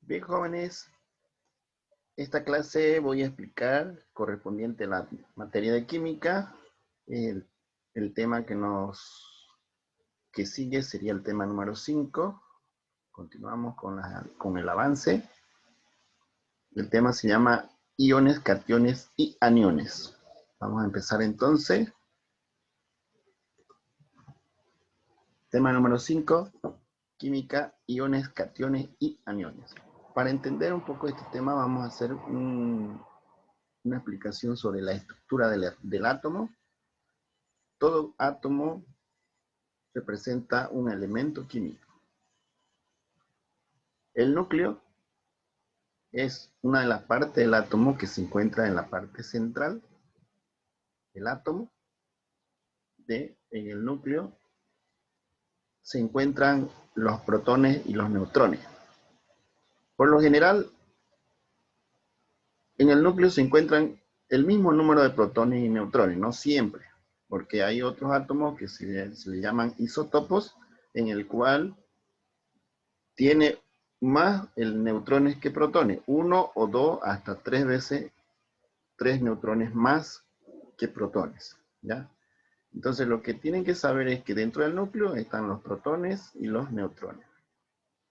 Bien, jóvenes, esta clase voy a explicar correspondiente a la materia de química. El tema que sigue sería el tema número 5. Continuamos con el avance. El tema se llama iones, cationes y aniones. Vamos a empezar entonces. Tema número 5, química, iones, cationes y aniones. Para entender un poco este tema vamos a hacer una explicación sobre la estructura del átomo. Todo átomo representa un elemento químico. El núcleo es una de las partes del átomo que se encuentra en la parte central del átomo. En el núcleo se encuentran los protones y los neutrones. Por lo general, en el núcleo se encuentran el mismo número de protones y neutrones, no siempre, porque hay otros átomos que se le llaman isótopos, en el cual tiene más neutrones que protones, 1 o 2 hasta 3 veces 3 neutrones más que protones, ¿ya? Entonces lo que tienen que saber es que dentro del núcleo están los protones y los neutrones.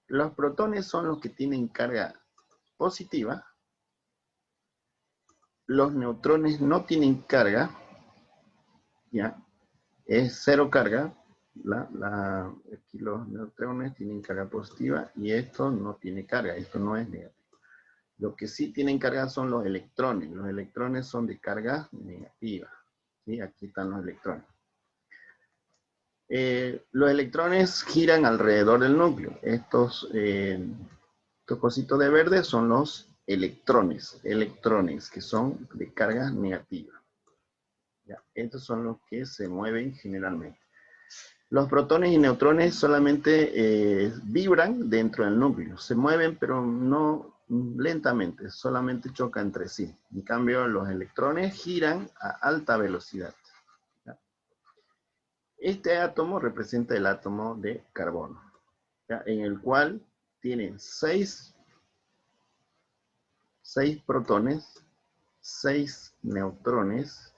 Los protones son los que tienen carga positiva, los neutrones no tienen carga, ¿ya? Es cero carga. Aquí los neutrones tienen carga positiva y esto no tiene carga, esto no es negativo. Lo que sí tienen carga son los electrones. Los electrones son de carga negativa. ¿Sí? Aquí están los electrones. Los electrones giran alrededor del núcleo. Estos cositos de verde son los electrones. Electrones que son de carga negativa. ¿Ya? Estos son los que se mueven generalmente. Los protones y neutrones solamente vibran dentro del núcleo. Se mueven, pero no lentamente, solamente chocan entre sí. En cambio, los electrones giran a alta velocidad. ¿Ya? Este átomo representa el átomo de carbono, ¿ya? En el cual tiene 6 protones, 6 neutrones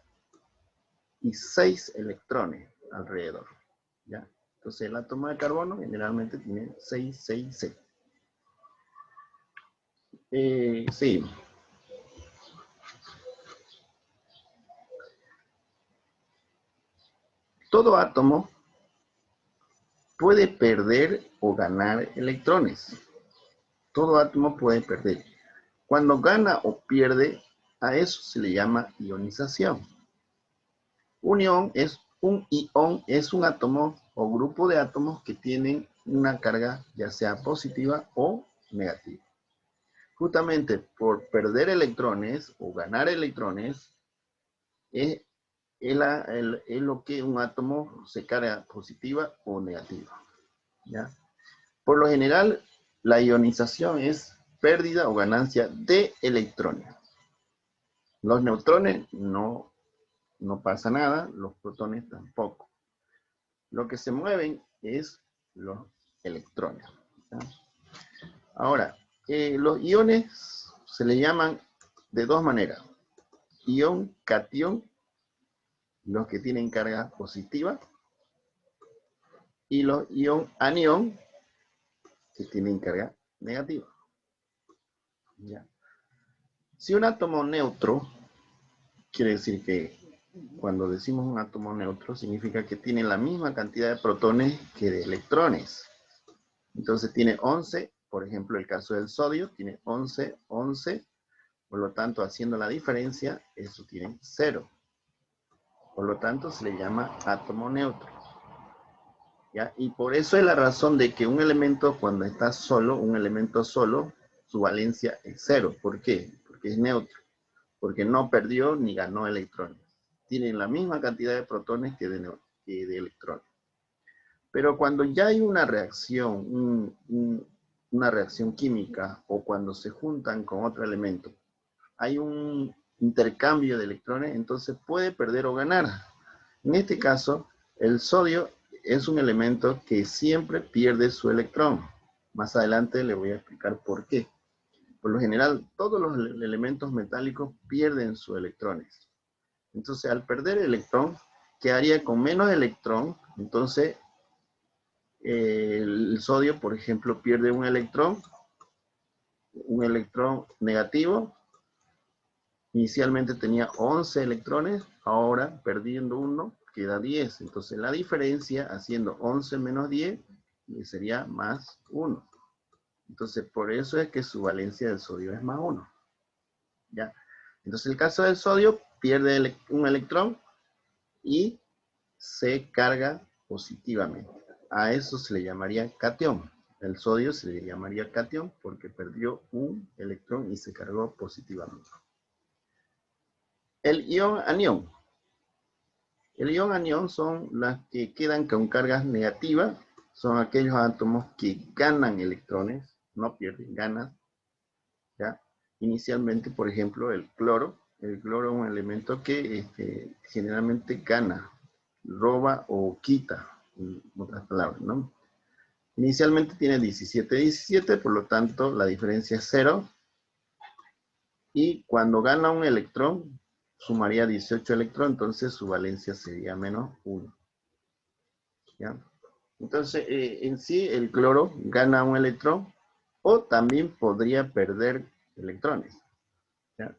y 6 electrones alrededor. ¿Ya? Entonces el átomo de carbono generalmente tiene 6, 6, 6. Sí. Todo átomo puede perder o ganar electrones. Todo átomo puede perder. Cuando gana o pierde, a eso se le llama ionización. Un ion es un átomo o grupo de átomos que tienen una carga ya sea positiva o negativa. Justamente por perder electrones o ganar electrones es lo que un átomo se carga positiva o negativa. ¿Ya? Por lo general, la ionización es pérdida o ganancia de electrones. Los neutrones no pasa nada, los protones tampoco. Lo que se mueven es los electrones. ¿Ya? Ahora, los iones se le llaman de dos maneras. Ion, catión, los que tienen carga positiva, y los ion, anión, que tienen carga negativa. ¿Ya? Si un átomo neutro, quiere decir que cuando decimos un átomo neutro, significa que tiene la misma cantidad de protones que de electrones. Entonces tiene 11, por ejemplo, el caso del sodio, tiene 11, 11, por lo tanto, haciendo la diferencia, eso tiene 0. Por lo tanto, se le llama átomo neutro. ¿Ya? Y por eso es la razón de que un elemento, cuando está solo, un elemento solo, su valencia es 0. ¿Por qué? Porque es neutro. Porque no perdió ni ganó electrones. Tienen la misma cantidad de protones que de electrones. Pero cuando ya hay una reacción, una reacción química, o cuando se juntan con otro elemento, hay un intercambio de electrones, entonces puede perder o ganar. En este caso, el sodio es un elemento que siempre pierde su electrón. Más adelante le voy a explicar por qué. por lo general, todos los elementos metálicos pierden sus electrones. Entonces, al perder el electrón, quedaría con menos electrón. Entonces, el sodio, por ejemplo, pierde un electrón negativo. Inicialmente tenía 11 electrones, ahora perdiendo uno, queda 10. Entonces, la diferencia, haciendo 11 menos 10, sería más 1. Entonces, por eso es que su valencia del sodio es más 1. ¿Ya? Entonces, el caso del sodio pierde un electrón y se carga positivamente. A eso se le llamaría catión. El sodio se le llamaría catión porque perdió un electrón y se cargó positivamente. El ion anión. El ion anión son las que quedan con cargas negativas. Son aquellos átomos que ganan electrones, no pierden, ganan. ¿Ya? Inicialmente, por ejemplo, el cloro. El cloro es un elemento que generalmente gana, roba o quita, en otras palabras, ¿no? Inicialmente tiene 17, por lo tanto la diferencia es 0. Y cuando gana un electrón, sumaría 18 electrones, entonces su valencia sería menos 1. ¿Ya? Entonces, en sí, el cloro gana un electrón o también podría perder electrones. ¿Ya?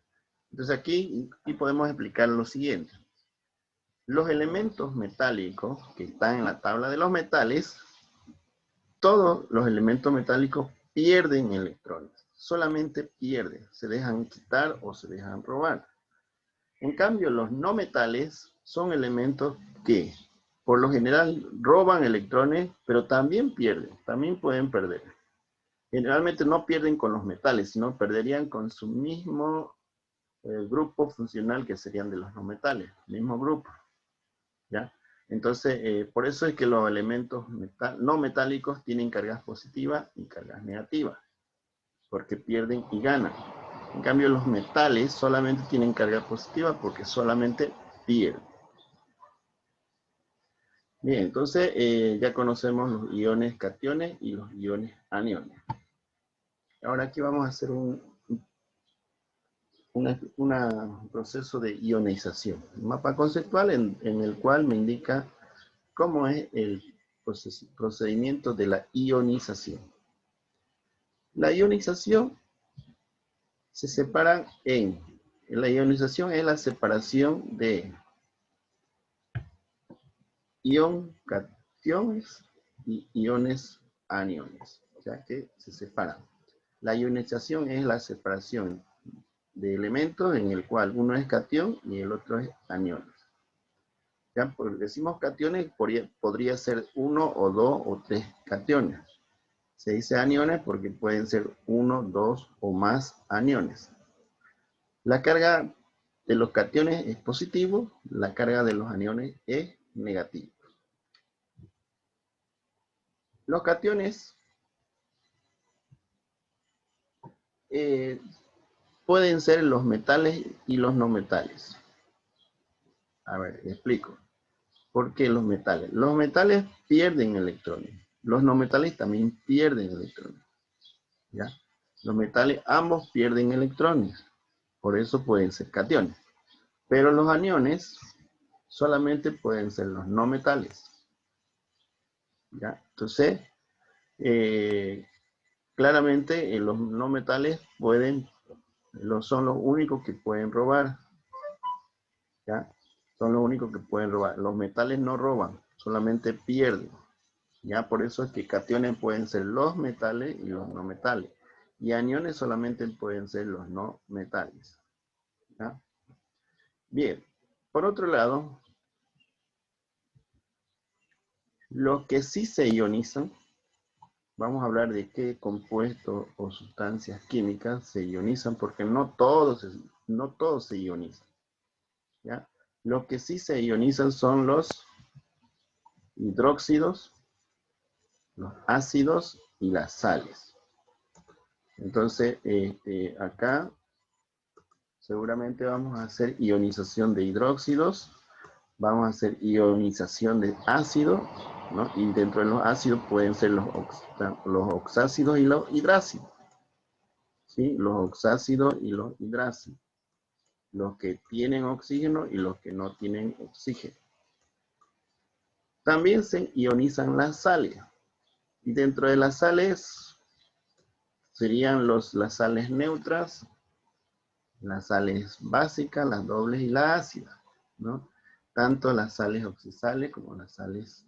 Entonces aquí podemos explicar lo siguiente. Los elementos metálicos que están en la tabla de los metales, todos los elementos metálicos pierden electrones. Solamente pierden, se dejan quitar o se dejan robar. En cambio, los no metales son elementos que por lo general roban electrones, pero también pierden, también pueden perder. Generalmente no pierden con los metales, sino perderían con su mismo grupo funcional que serían de los no metales, mismo grupo. ¿Ya? Entonces, por eso es que los elementos no metálicos tienen cargas positivas y cargas negativas, porque pierden y ganan. En cambio, los metales solamente tienen carga positiva porque solamente pierden. Bien, entonces ya conocemos los iones cationes y los iones aniones. Ahora aquí vamos a hacer un proceso de ionización. Un mapa conceptual en el cual me indica cómo es el procedimiento de la ionización. La ionización se separa la ionización es la separación de cationes y iones aniones, o sea que se separan. La ionización es la separación de elementos en el cual uno es catión y el otro es aniones. Ya, porque decimos cationes, podría ser 1 o 2 o 3 cationes. Se dice aniones porque pueden ser 1, 2 o más aniones. La carga de los cationes es positivo, la carga de los aniones es negativa. Los cationes pueden ser los metales y los no metales. A ver, explico. ¿Por qué los metales? Los metales pierden electrones. Los no metales también pierden electrones. ¿Ya? Los metales ambos pierden electrones. Por eso pueden ser cationes. Pero los aniones solamente pueden ser los no metales. ¿Ya? Entonces, claramente los no metales son los únicos que pueden robar. ¿Ya? Son los únicos que pueden robar. Los metales no roban, solamente pierden. ¿Ya? Por eso es que cationes pueden ser los metales y los no metales. Y aniones solamente pueden ser los no metales. ¿Ya? Bien, por otro lado, los que sí se ionizan, vamos a hablar de qué compuestos o sustancias químicas se ionizan, porque no todos se ionizan. ¿Ya? Los que sí se ionizan son los hidróxidos, los ácidos y las sales. Entonces, acá seguramente vamos a hacer ionización de hidróxidos, vamos a hacer ionización de ácido, ¿no? Y dentro de los ácidos pueden ser los oxácidos y los hidrácidos. ¿sí? Los oxácidos y los hidrácidos. Los que tienen oxígeno y los que no tienen oxígeno. También se ionizan las sales. Y dentro de las sales serían las sales neutras, las sales básicas, las dobles y las ácidas, ¿no? Tanto las sales oxisales como las sales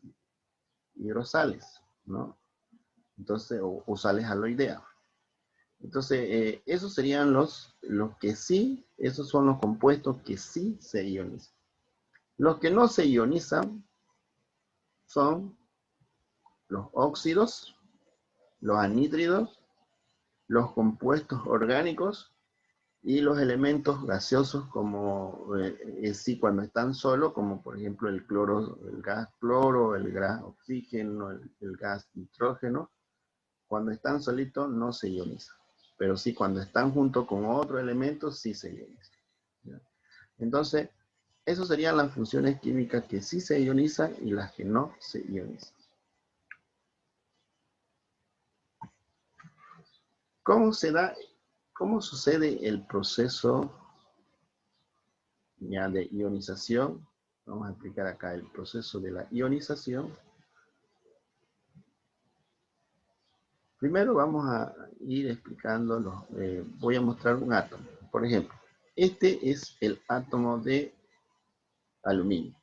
hidrosales, ¿no? Entonces, o sales aloideas. Entonces, esos serían los que sí, esos son los compuestos que sí se ionizan. Los que no se ionizan son los óxidos, los anhídridos, los compuestos orgánicos y los elementos gaseosos como sí cuando están solos, como por ejemplo el cloro, el gas cloro, el gas oxígeno, el gas nitrógeno. Cuando están solitos no se ionizan, pero sí cuando están junto con otro elemento sí se ionizan, ¿ya? Entonces, esas serían las funciones químicas que sí se ionizan y las que no se ionizan. ¿Cómo sucede el proceso ya de ionización? Vamos a explicar acá el proceso de la ionización. Primero vamos a ir explicando, voy a mostrar un átomo. Por ejemplo, este es el átomo de aluminio,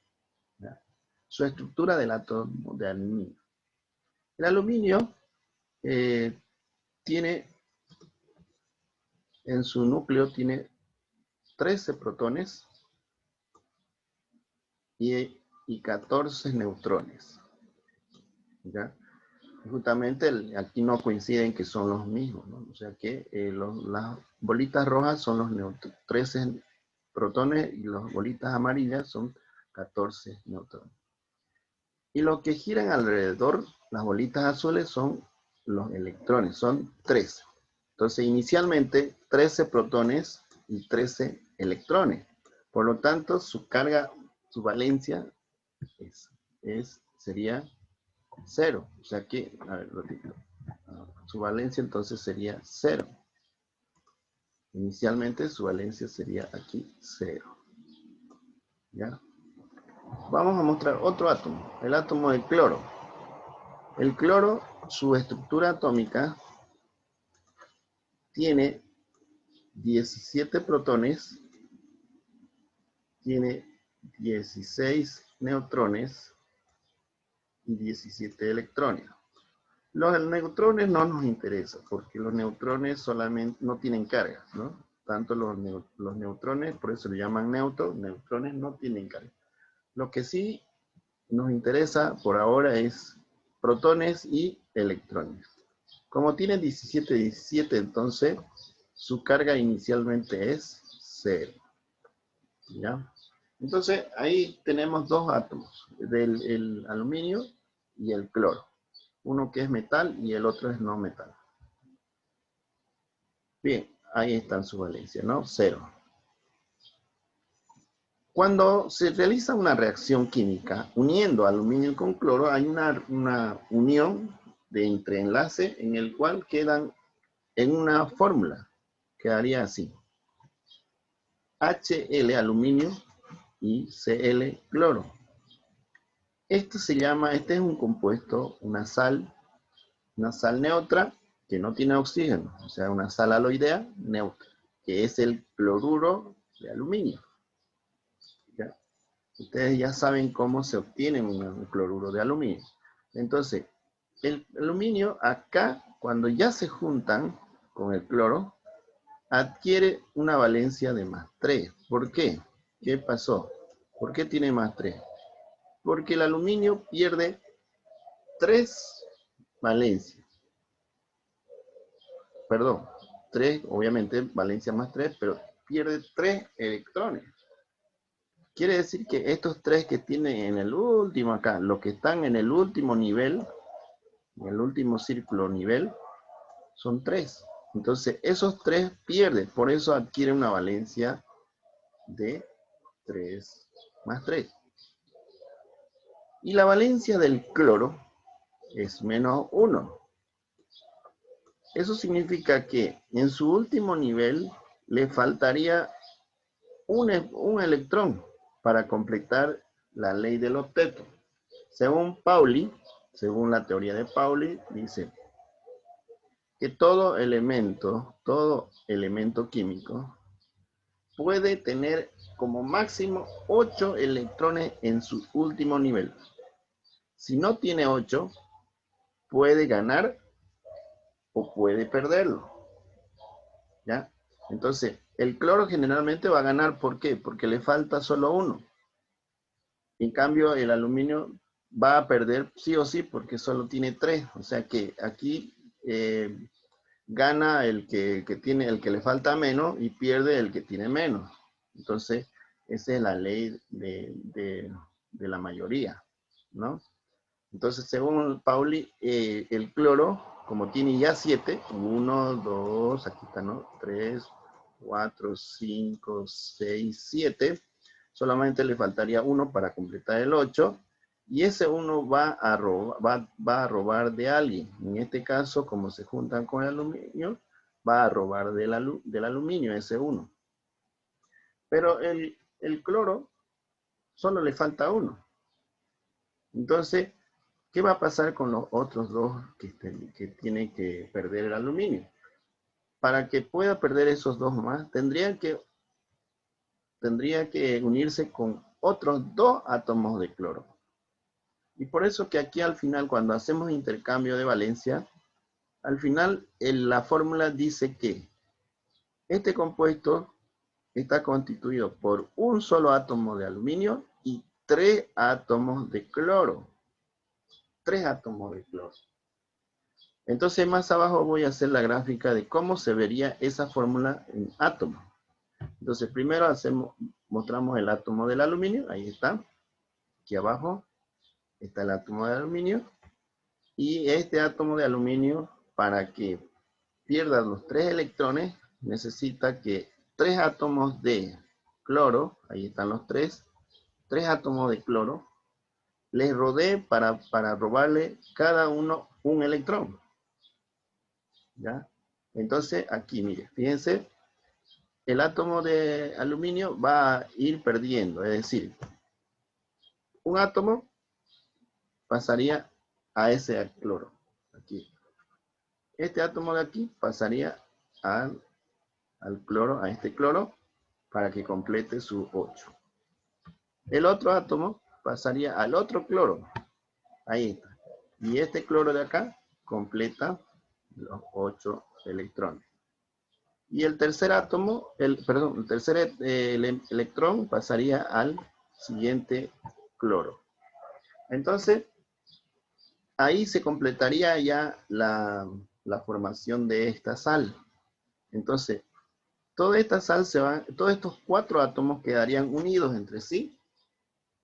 ¿ya? Su estructura del átomo de aluminio. El aluminio tiene, en su núcleo tiene 13 protones y 14 neutrones, ¿ya? Justamente aquí no coinciden que son los mismos, ¿no? O sea que las bolitas rojas son los 13 protones y las bolitas amarillas son 14 neutrones. Y los que giran alrededor, las bolitas azules, son los electrones, son 13. Entonces, inicialmente, 13 protones y 13 electrones. Por lo tanto, su carga, su valencia sería 0. O sea que, a ver, repito. Su valencia entonces sería 0. Inicialmente su valencia sería aquí 0. ¿Ya? Vamos a mostrar otro átomo, el átomo del cloro. El cloro, su estructura atómica tiene 17 protones, tiene 16 neutrones y 17 electrones. Los neutrones no nos interesan porque los neutrones solamente no tienen carga, ¿no? Tanto los neutrones, por eso le llaman neutrones no tienen carga. Lo que sí nos interesa por ahora es protones y electrones. Como tiene 17, entonces su carga inicialmente es 0. ¿Ya? Entonces ahí tenemos dos átomos, el aluminio y el cloro. Uno que es metal y el otro es no metal. Bien, ahí están su valencia, ¿no? 0. Cuando se realiza una reacción química uniendo aluminio con cloro, hay una unión de entreenlace en el cual quedan en una fórmula. Quedaría así. HL aluminio y Cl cloro. Este es un compuesto, una sal neutra que no tiene oxígeno, o sea, una sal aloidea neutra, que es el cloruro de aluminio. ¿Ya? Ustedes ya saben cómo se obtiene un cloruro de aluminio. Entonces, el aluminio acá, cuando ya se juntan con el cloro, adquiere una valencia de +3. ¿Por qué? ¿Qué pasó? ¿Por qué tiene +3? Porque el aluminio pierde 3 valencias. Perdón, 3, obviamente, valencia +3, pero pierde 3 electrones. Quiere decir que estos 3 que tienen en el último acá, los que están en el último nivel, en el último círculo nivel, son 3. Entonces, esos 3 pierden, por eso adquiere una valencia de 3 +3. Y la valencia del cloro es -1. Eso significa que en su último nivel le faltaría un electrón para completar la ley del octeto. Según Pauli, según la teoría de Pauli, dice que todo elemento químico puede tener como máximo 8 electrones en su último nivel. Si no tiene 8, puede ganar o puede perderlo. ¿Ya? Entonces, el cloro generalmente va a ganar, ¿por qué? Porque le falta solo 1. En cambio, el aluminio va a perder sí o sí porque solo tiene 3. O sea que aquí gana el que le falta menos y pierde el que tiene menos. Entonces, esa es la ley de la mayoría, ¿no? Entonces, según Pauli, el cloro, como tiene ya 7, 1, 2, aquí está, ¿no? 3, 4, 5, 6, 7, solamente le faltaría 1 para completar el 8, y ese 1 va a robar de alguien. En este caso, como se juntan con el aluminio, va a robar del aluminio ese 1. Pero el cloro solo le falta 1. Entonces, ¿qué va a pasar con los otros dos que tienen que perder el aluminio? Para que pueda perder esos dos más, tendría que unirse con otros 2 átomos de cloro. Y por eso que aquí al final, cuando hacemos intercambio de valencia, al final la fórmula dice que este compuesto está constituido por un solo átomo de aluminio y 3 átomos de cloro. 3 átomos de cloro. Entonces más abajo voy a hacer la gráfica de cómo se vería esa fórmula en átomos. Entonces primero mostramos el átomo del aluminio, ahí está. Aquí abajo está el átomo de aluminio. Y este átomo de aluminio, para que pierda los 3 electrones, necesita que 3 átomos de cloro, ahí están los 3 átomos de cloro, les rodee para robarle cada uno un electrón. ¿Ya? Entonces, aquí, mire, fíjense, el átomo de aluminio va a ir perdiendo, es decir, un átomo pasaría a ese cloro, aquí. Este átomo de aquí pasaría al cloro, a este cloro, para que complete su 8. El otro átomo pasaría al otro cloro, ahí está. Y este cloro de acá completa los 8 electrones. Y el tercer átomo, el tercer electrón pasaría al siguiente cloro. Entonces, ahí se completaría ya la formación de esta sal. Entonces, toda esta sal todos estos 4 átomos quedarían unidos entre sí,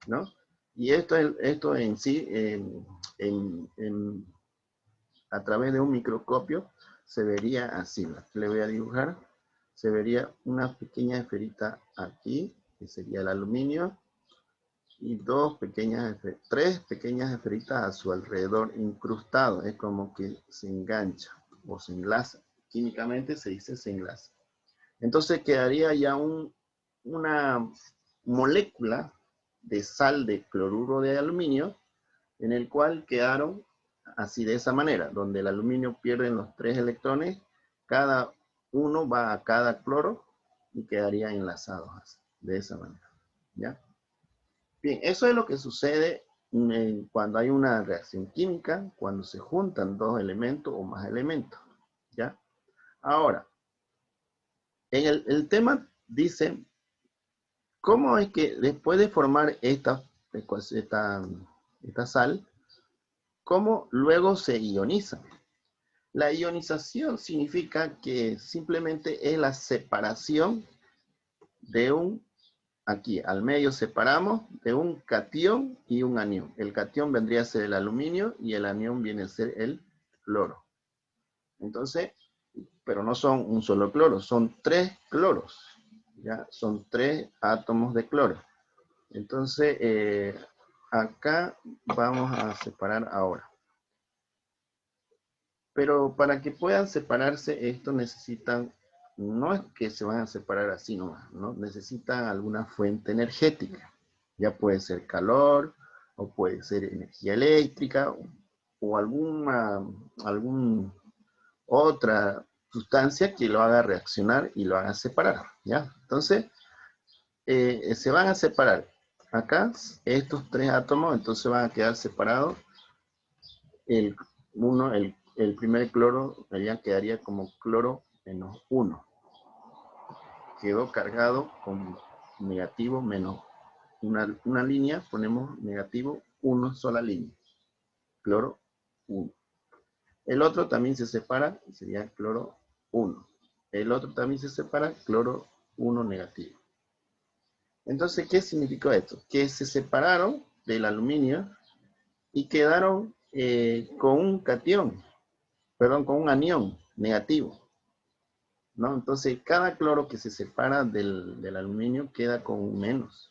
¿no? Y esto en sí, a través de un microscopio, se vería así. Le voy a dibujar. Se vería una pequeña esferita aquí, que sería el aluminio, y 3 pequeñas esferitas a su alrededor incrustados. Es como que se engancha o se enlaza. Químicamente se dice se enlaza. Entonces quedaría ya una molécula de sal de cloruro de aluminio, en el cual quedaron así de esa manera, donde el aluminio pierde los 3 electrones, cada uno va a cada cloro y quedaría enlazados así, de esa manera. ¿Ya? Bien, eso es lo que sucede cuando hay una reacción química, cuando se juntan 2 elementos o más elementos. ¿Ya? Ahora, en el tema dice, ¿cómo es que después de formar esta sal, cómo luego se ioniza? La ionización significa que simplemente es la separación de aquí al medio separamos de un catión y un anión. El catión vendría a ser el aluminio y el anión viene a ser el cloro. Entonces, pero no son un solo cloro, son 3 cloros. ¿Ya? Son 3 átomos de cloro. Entonces, acá vamos a separar ahora. Pero para que puedan separarse, esto necesitan, no es que se van a separar así nomás, ¿no? Necesitan alguna fuente energética. Ya puede ser calor, o puede ser energía eléctrica, o alguna otra sustancia que lo haga reaccionar y lo haga separar, ¿ya? Entonces, se van a separar. Acá, estos tres átomos, entonces van a quedar separados. El primer cloro allá quedaría como cloro -1. Quedó cargado con negativo menos una línea, ponemos negativo, 1 sola línea. Cloro 1. El otro también se separa, sería cloro 1. El otro también se separa, cloro 1 negativo. Entonces, ¿qué significó esto? Que se separaron del aluminio y quedaron con un catión, perdón, con un anión negativo, ¿no? Entonces, cada cloro que se separa del aluminio queda con un menos.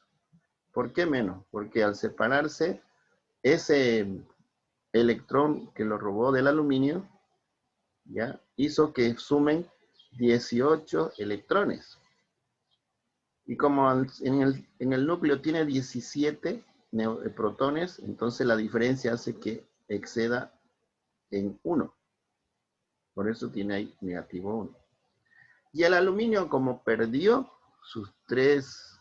¿Por qué menos? Porque al separarse, ese electrón que lo robó del aluminio, ¿ya? Hizo que sumen 18 electrones. Y como en el núcleo tiene 17 protones, entonces la diferencia hace que exceda en 1. Por eso tiene ahí negativo 1. Y el aluminio, como perdió sus 3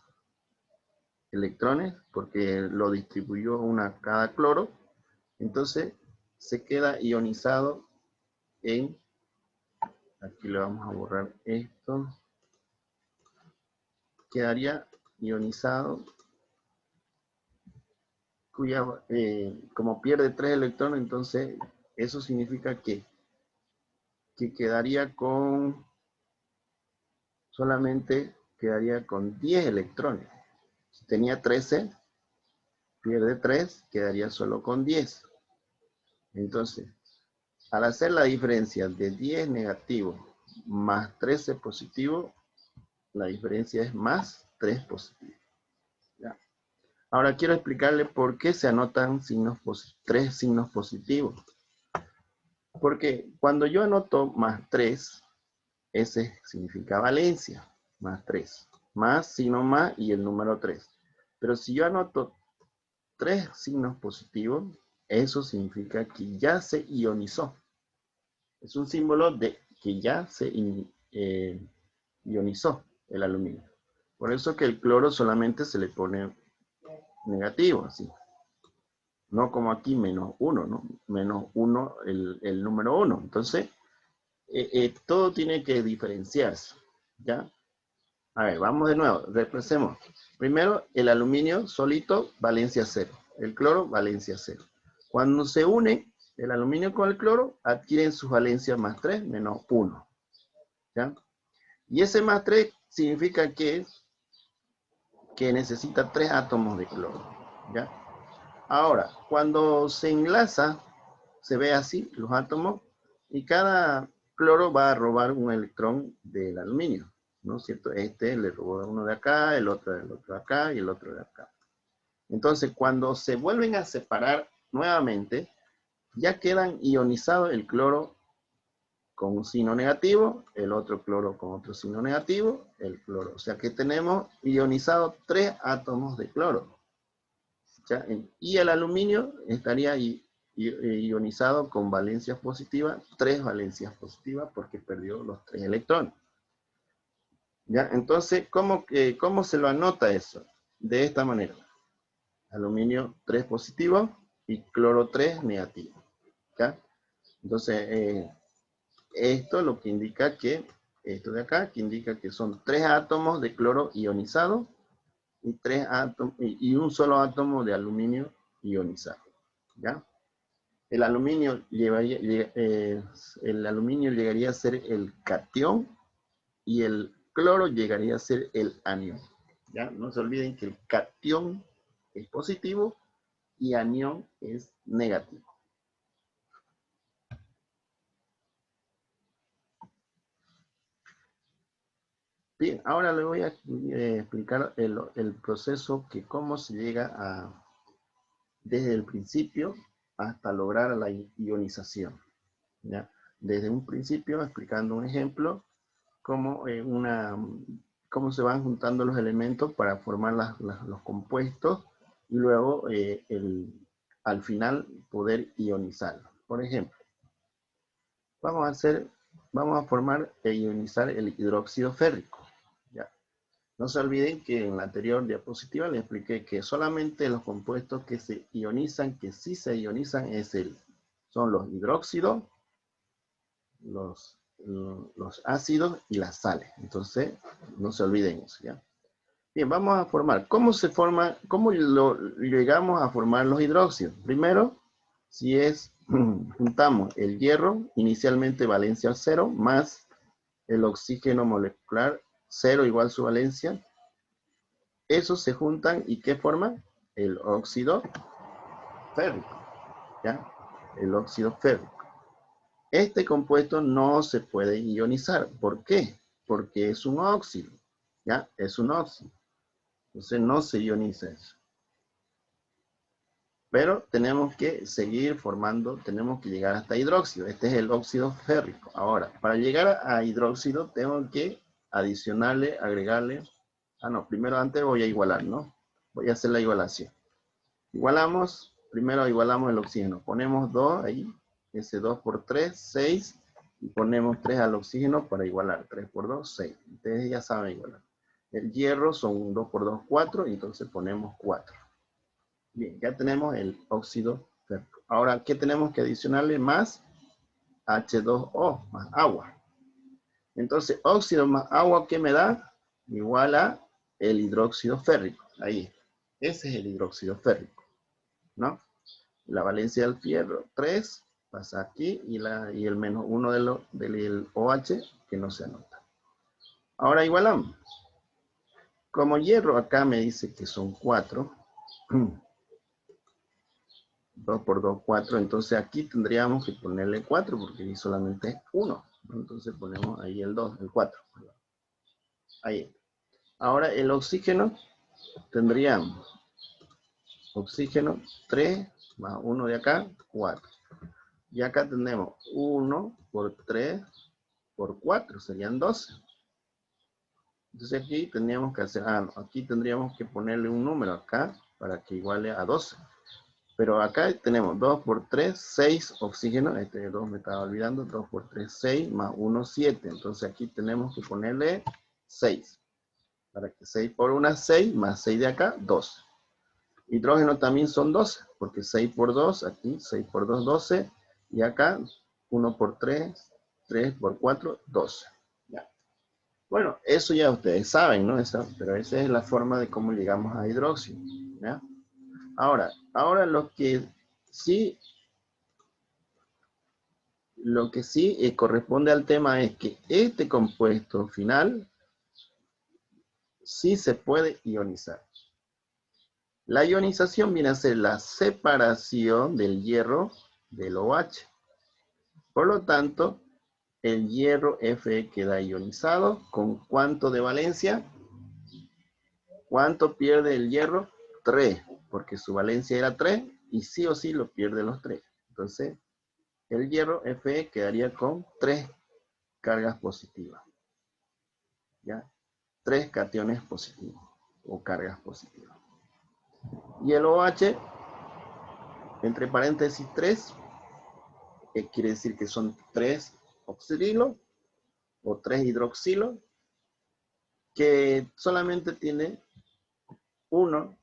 electrones, porque lo distribuyó una a cada cloro, entonces se queda ionizado en, aquí le vamos a borrar esto, quedaría ionizado, como pierde 3 electrones, entonces eso significa que quedaría con, solamente quedaría con 10 electrones. Si tenía 13, pierde 3, quedaría solo con 10. Entonces, al hacer la diferencia de 10 negativo más 13 positivo, la diferencia es más 3 positivo. ¿Ya? Ahora quiero explicarle por qué se anotan 3 signos positivos. Porque cuando yo anoto más 3, ese significa valencia, más 3. Más, signo más y el número 3. Pero si yo anoto 3 signos positivos, eso significa que ya se ionizó. Es un símbolo de que ya se ionizó el aluminio. Por eso que el cloro solamente se le pone negativo, así. No como aquí, -1, ¿no? -1, el número 1. Entonces, todo tiene que diferenciarse, ¿ya? A ver, vamos de nuevo, repasemos. Primero, el aluminio solito, valencia 0. El cloro, valencia 0. Cuando se une el aluminio con el cloro, adquieren sus valencias más 3 menos 1. ¿Ya? Y ese más 3 significa que necesita 3 átomos de cloro. ¿Ya? Ahora, cuando se enlaza, se ve así los átomos y cada cloro va a robar un electrón del aluminio, ¿no es cierto? Este le robó uno de acá, el otro del otro de acá y el otro de acá. Entonces, cuando se vuelven a separar nuevamente, ya quedan ionizados el cloro con un signo negativo, el otro cloro con otro signo negativo, el cloro. O sea que tenemos ionizados 3 átomos de cloro. ¿Ya? Y el aluminio estaría ionizado con valencias positivas, 3 valencias positivas porque perdió los 3 electrones. ¿Ya? Entonces, ¿cómo se lo anota eso? De esta manera. Aluminio 3 positivo y cloro 3 negativo. ¿Ya? Entonces, esto lo que indica que, esto de acá, que indica que son 3 átomos de cloro ionizado y un solo átomo de aluminio ionizado. ¿Ya? El aluminio llegaría a ser el catión y el cloro llegaría a ser el anión. ¿Ya? No se olviden que el catión es positivo y anión es negativo. Bien, ahora le voy a explicar el proceso que cómo se llega desde el principio hasta lograr la ionización. ¿Ya? desde un principio explicando un ejemplo, cómo, cómo se van juntando los elementos para formar los compuestos y luego al final poder ionizarlo. Por ejemplo, vamos a formar e ionizar el hidróxido férrico. ¿Ya? No se olviden que en la anterior diapositiva les expliqué que solamente los compuestos que se ionizan, que sí se ionizan, son los hidróxidos, los ácidos y las sales. Entonces, no se olviden eso, ¿ya? Bien, vamos a formar. ¿Cómo se forma? ¿Cómo llegamos a formar los hidróxidos? Primero, si es, juntamos el hierro, inicialmente valencia 0, más el oxígeno molecular 0 igual su valencia. Esos se juntan y ¿qué forman? El óxido férrico, ¿ya? El óxido férrico. Este compuesto no se puede ionizar. ¿Por qué? Porque es un óxido, ¿ya? Es un óxido. Entonces no se ioniza eso. Pero tenemos que seguir formando, tenemos que llegar hasta hidróxido. Este es el óxido férrico. Ahora, para llegar a hidróxido tengo que adicionarle, agregarle. Primero antes voy a igualar, ¿no? Voy a hacer la igualación. Igualamos, primero igualamos el oxígeno. Ponemos 2 ahí, ese 2 por 3, 6. Y ponemos 3 al oxígeno para igualar. 3 por 2, 6. Ustedes ya saben igualar. El hierro son 2 por 2, 4. Y entonces ponemos 4. Bien, ya tenemos el óxido férrico. Ahora, ¿qué tenemos que adicionarle? Más H2O, más agua. Entonces, óxido más agua, ¿qué me da? Igual a el hidróxido férrico. Ahí. Ese es el hidróxido férrico, ¿no? La valencia del fierro, 3, pasa aquí, y el menos 1 del OH, que no se anota. Ahora igualamos. Como hierro acá me dice que son 4, 2 por 2, 4. Entonces aquí tendríamos que ponerle 4 porque aquí solamente es 1. Entonces ponemos ahí el 2, el 4. Ahí. Ahora el oxígeno, tendríamos oxígeno 3 más 1 de acá, 4. Y acá tenemos 1 por 3 por 4, serían 12. Entonces aquí tendríamos que hacer, aquí tendríamos que ponerle un número acá para que iguale a 12. Pero acá tenemos 2 por 3, 6 oxígeno. Este 2 me estaba olvidando. 2 por 3, 6 más 1, 7. Entonces aquí tenemos que ponerle 6. Para que 6 por 1, 6 más 6 de acá, 12. Hidrógeno también son 12. Porque 6 por 2, aquí 6 por 2, 12. Y acá 1 por 3, 3 por 4, 12. Ya. Bueno, eso ya ustedes saben, ¿no? Pero esa es la forma de cómo llegamos a hidróxido. ¿Ya? Ahora lo que sí corresponde al tema es que este compuesto final sí se puede ionizar. La ionización viene a ser la separación del hierro del OH. Por lo tanto, el hierro Fe queda ionizado con ¿cuánto de valencia? ¿Cuánto pierde el hierro? 3, porque su valencia era 3 y sí o sí lo pierde los 3. Entonces, el hierro Fe quedaría con 3 cargas positivas. ¿Ya? 3 cationes positivos o cargas positivas. Y el OH, entre paréntesis 3, quiere decir que son 3 oxidilo o 3 hidroxilo, que solamente tiene una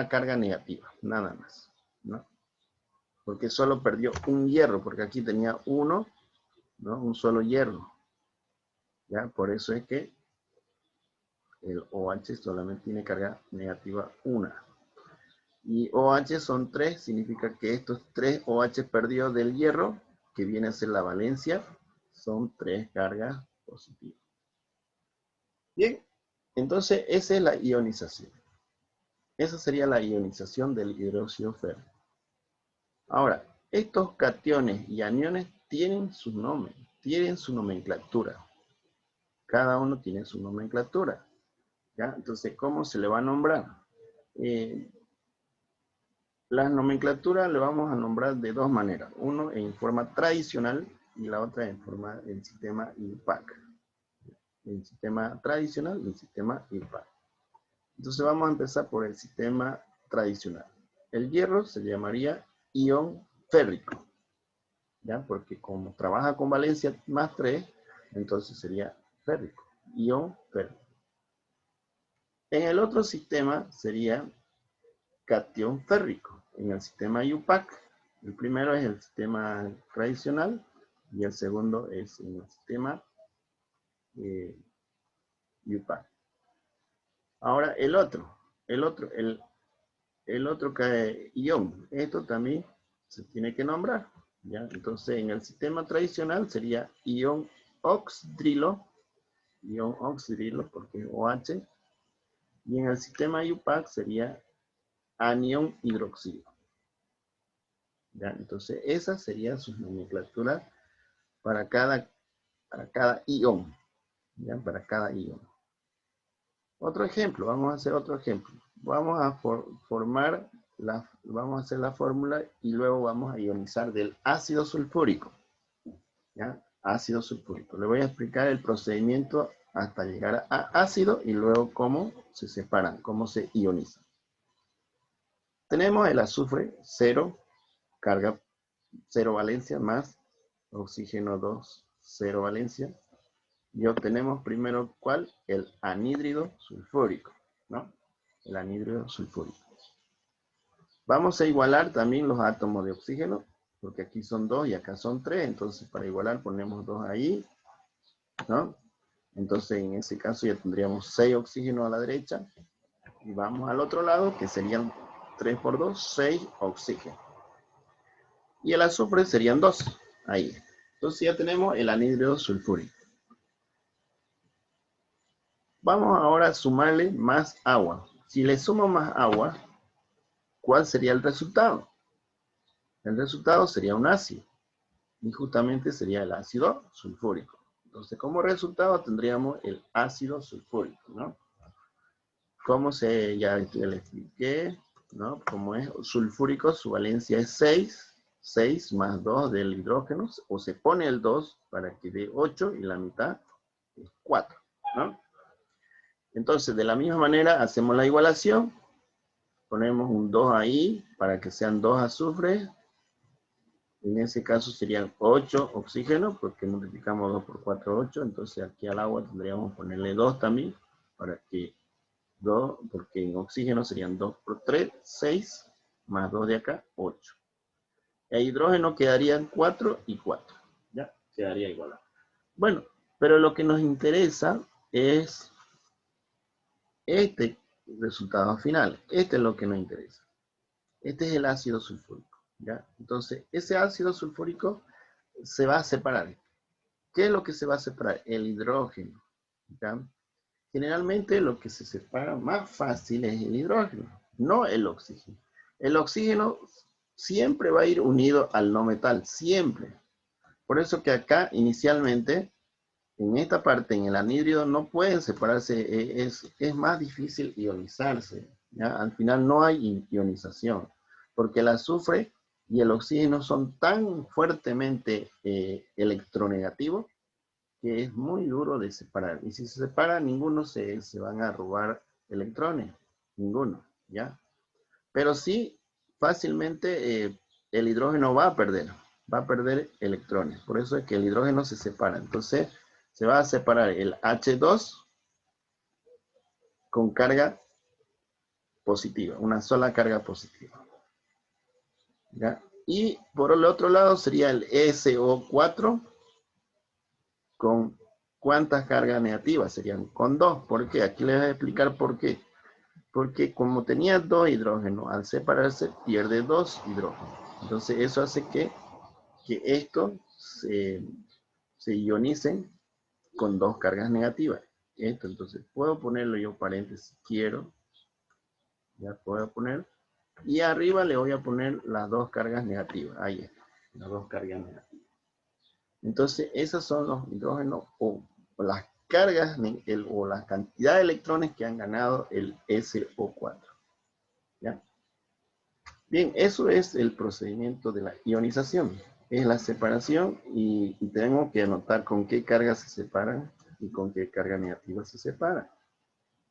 carga negativa, nada más, ¿no? Porque solo perdió un hierro, porque aquí tenía uno, ¿no? Un solo hierro. ¿Ya? Por eso es que el OH solamente tiene carga negativa 1. Y OH son 3, significa que estos 3 OH perdidos del hierro, que viene a ser la valencia, son 3 cargas positivas. Bien, entonces esa es la ionización. Esa sería la ionización del hidróxido férrico. Ahora, estos cationes y aniones tienen su nombre, tienen su nomenclatura. Cada uno tiene su nomenclatura. ¿Ya? Entonces, ¿cómo se le va a nombrar? Las nomenclaturas le vamos a nombrar de dos maneras. Uno en forma tradicional y la otra en forma del sistema IUPAC. El sistema tradicional y el sistema IUPAC. Entonces vamos a empezar por el sistema tradicional. El hierro se llamaría ion férrico, ¿ya? Porque como trabaja con valencia más 3, entonces sería férrico, ion férrico. En el otro sistema sería catión férrico, en el sistema IUPAC. El primero es el sistema tradicional y el segundo es en el sistema IUPAC. Ahora el otro ion, esto también se tiene que nombrar, ¿ya? Entonces en el sistema tradicional sería ion oxidrilo porque es OH, y en el sistema IUPAC sería anión hidroxilo. ¿Ya? Entonces esa sería su nomenclatura para cada ion, ¿ya? Para cada ion. Otro ejemplo, vamos a hacer otro ejemplo. Vamos a vamos a hacer la fórmula y luego vamos a ionizar del ácido sulfúrico. ¿Ya? Ácido sulfúrico. Le voy a explicar el procedimiento hasta llegar a ácido y luego cómo se separan, cómo se ionizan. Tenemos el azufre 0, carga 0 valencia, más oxígeno 2, 0 valencia. Y obtenemos primero, ¿cuál? El anhídrido sulfúrico, ¿no? El anhídrido sulfúrico. Vamos a igualar también los átomos de oxígeno, porque aquí son 2 y acá son 3, entonces para igualar ponemos 2 ahí, ¿no? Entonces en ese caso ya tendríamos 6 oxígenos a la derecha, y vamos al otro lado, que serían 3 por 2, 6 oxígenos. Y el azufre serían 2, ahí. Entonces ya tenemos el anhídrido sulfúrico. Vamos ahora a sumarle más agua. Si le sumo más agua, ¿cuál sería el resultado? El resultado sería un ácido. Y justamente sería el ácido sulfúrico. Entonces, como resultado tendríamos el ácido sulfúrico, ¿no? Como ya le expliqué, ¿no? Como es sulfúrico, su valencia es 6 más 2 del hidrógeno, o se pone el 2 para que dé 8 y la mitad es 4, ¿no? Entonces, de la misma manera, hacemos la igualación, ponemos un 2 ahí para que sean 2 azufres. En ese caso serían 8 oxígenos, porque multiplicamos 2 por 4, 8. Entonces aquí al agua tendríamos que ponerle 2 también, para que 2, porque en oxígeno serían 2 por 3, 6, más 2 de acá, 8. El hidrógeno quedarían 4 y 4. Ya, quedaría igual. Bueno, pero lo que nos interesa es este resultado final. Este es lo que nos interesa. Este es el ácido sulfúrico, ¿ya? Entonces, ese ácido sulfúrico se va a separar. ¿Qué es lo que se va a separar? El hidrógeno, ¿ya? Generalmente lo que se separa más fácil es el hidrógeno, no el oxígeno. El oxígeno siempre va a ir unido al no metal, siempre. Por eso que acá inicialmente, en esta parte, en el anhídrido, no pueden separarse, es más difícil ionizarse, ¿ya? Al final no hay ionización, porque el azufre y el oxígeno son tan fuertemente electronegativos que es muy duro de separar. Y si se separa, ninguno se van a robar electrones, ninguno, ¿ya? Pero sí, fácilmente el hidrógeno va a perder electrones. Por eso es que el hidrógeno se separa. Entonces, se va a separar el H2 con carga positiva, una sola carga positiva, ¿ya? Y por el otro lado sería el SO4 con ¿cuántas cargas negativas? Serían con 2. ¿Por qué? Aquí les voy a explicar por qué. Porque como tenía 2 hidrógenos, al separarse pierde 2 hidrógenos. Entonces eso hace que estos se ionicen con 2 cargas negativas. Esto, entonces puedo ponerlo yo paréntesis si quiero. Ya puedo poner. Y arriba le voy a poner las 2 cargas negativas. Ahí está, las 2 cargas negativas. Entonces, esos son los hidrógenos o las cargas o la cantidad de electrones que han ganado el SO4. ¿Ya? Bien, eso es el procedimiento de la ionización. Es la separación y tengo que anotar con qué cargas se separan y con qué carga negativa se separan.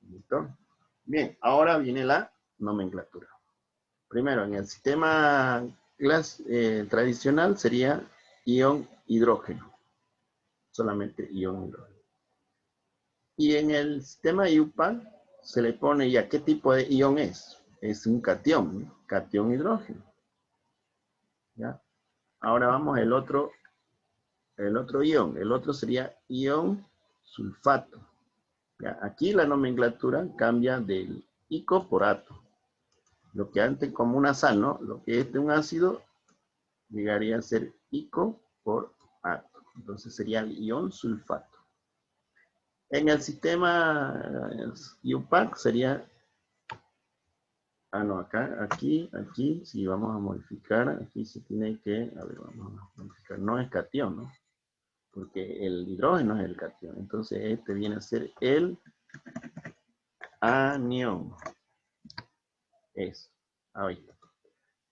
¿Listo? Bien, ahora viene la nomenclatura. Primero, en el sistema tradicional sería ion hidrógeno. Solamente ion hidrógeno. Y en el sistema IUPAC se le pone ya qué tipo de ion es. Es un cation, ¿no? Cation hidrógeno. ¿Ya? Ahora vamos al otro ion. El otro sería ion sulfato. ¿Ya? Aquí la nomenclatura cambia del ico por ato. Lo que antes como una sal, ¿no? Lo que es de un ácido llegaría a ser ico por ato. Entonces sería el ion sulfato. En el sistema IUPAC sería, no, aquí, si vamos a modificar, aquí se tiene que, a ver, vamos a modificar, no es cation, ¿no? Porque el hidrógeno es el cation. Entonces este viene a ser el anión. Ahorita.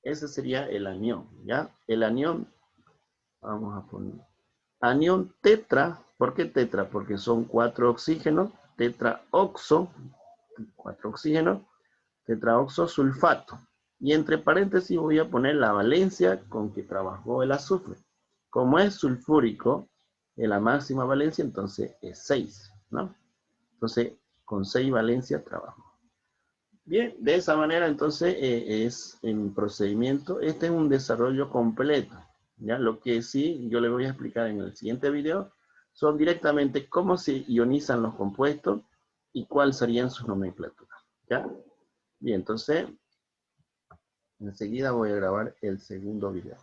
Ese sería el anión, ¿ya? El anión, vamos a poner, anión tetra. ¿Por qué tetra? Porque son 4 oxígenos, tetraoxo, 4 oxígenos, tetraoxo sulfato. Y entre paréntesis voy a poner la valencia con que trabajó el azufre. Como es sulfúrico, en la máxima valencia, entonces es 6, ¿no? Entonces, con 6 valencias trabajo. Bien, de esa manera entonces es en procedimiento. Este es un desarrollo completo. ¿Ya? Lo que sí yo le voy a explicar en el siguiente video son directamente cómo se ionizan los compuestos y cuáles serían sus nomenclaturas. ¿Ya? Bien, entonces enseguida voy a grabar el segundo video.